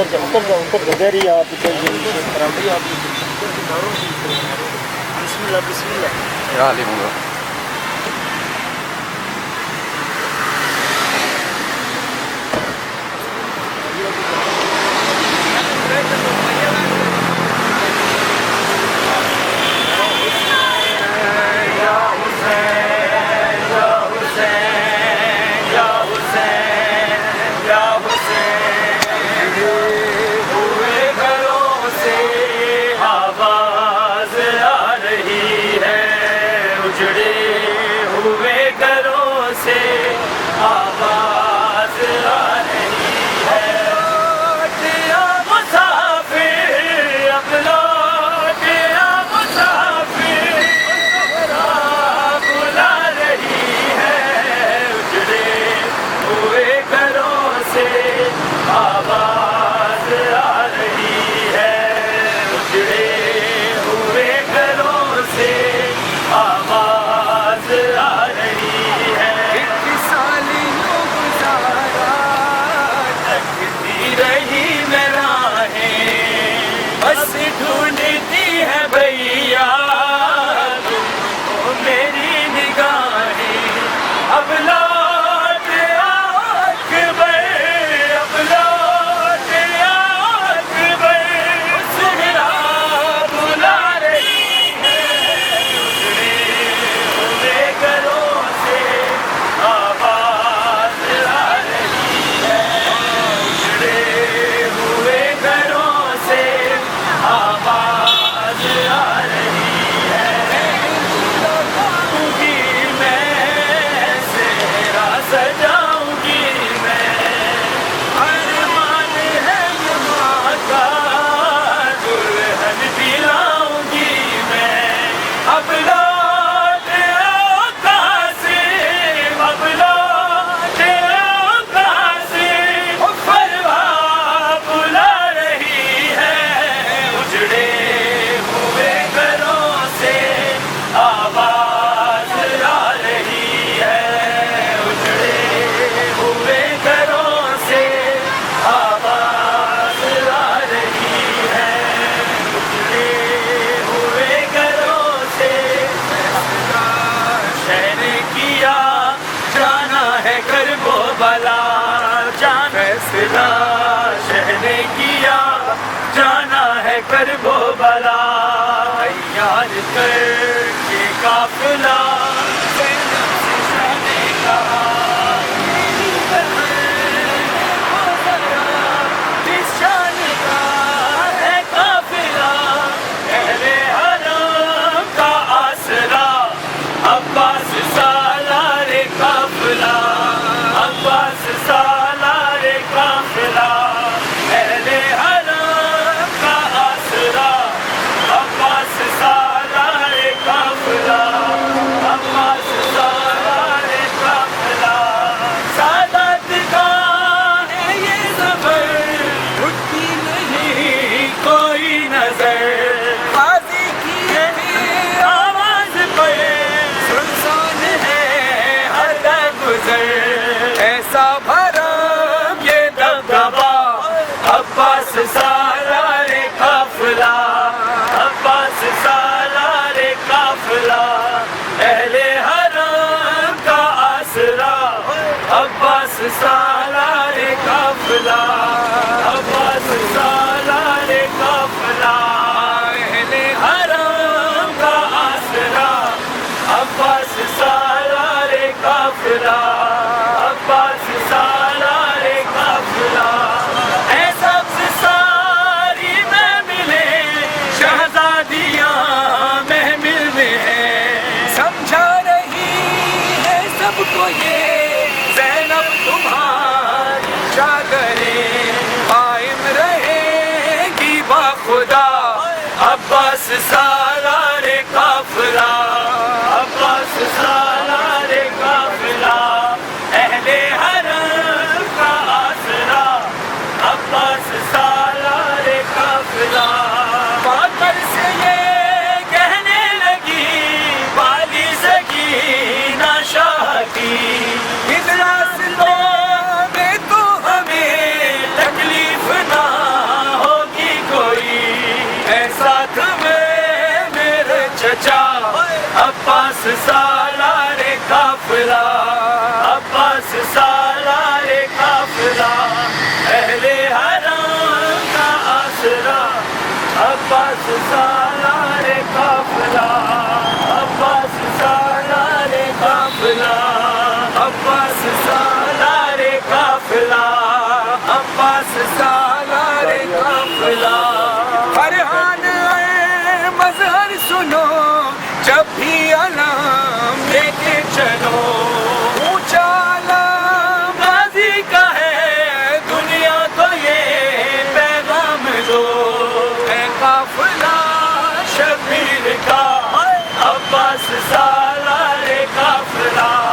اتر جاؤ دے آپ بسم اللہ یا علی مولا شہر نے کیا جانا ہے کرب و بلا تیار کر کے قافلہ زینب سے شاہ نے کہا اس شان کا ہے قافلہ اہل حرم کا آسرا عباس سالار قافلہ عباس سالار قافلہ اہل حرم کا آسرا عباس سالار قافلہ عباس سالار قافلہ سعادت کا ہے یہ سفر اٹھتی نہیں کوئی نظر غازی کی ہے آواز پہ سنسان ہے ہر گزر ایسا بھرم یہ دبدبا عباس سالار قافلہ عباس سالار قافلہ اہل حرم کا آسرا عباس سالار قافلہ عباس سالار قافلہ اہل حرم کا آسرا عباس سالار قافلہ عباس سالار قافلہ اے سبز ساری میں ملے شہزادیاں محمل میں ہیں سمجھا رہی ہے سب کو یہ زینب تمہاری چادریں قائم رہے گی باخدا عباس سالار قافلہ عباس سالار قافلہ اہل حرم کا آسرا عباس سالار قافلہ ماتر سے یہ کہنے لگی والی سکینہ شاہ کی اس راستوں میں تو ہمیں تکلیف نہ ہے ساتھ میں میرے چچا عباس سالار قافلہ عباس سالار قافلہ اہل حرم کا آسرا عباس سالار قافلہ عباس سالار قافلہ عباس سالار قافلہ عباس سالار قافلہ فرحان اے مظہر سنو جب بھی علام لے کے چلو اونچا علام غازی کا ہے دنیا کو یہ پیغام دو اے قافلہ شبیر کا عباس سالار قافلہ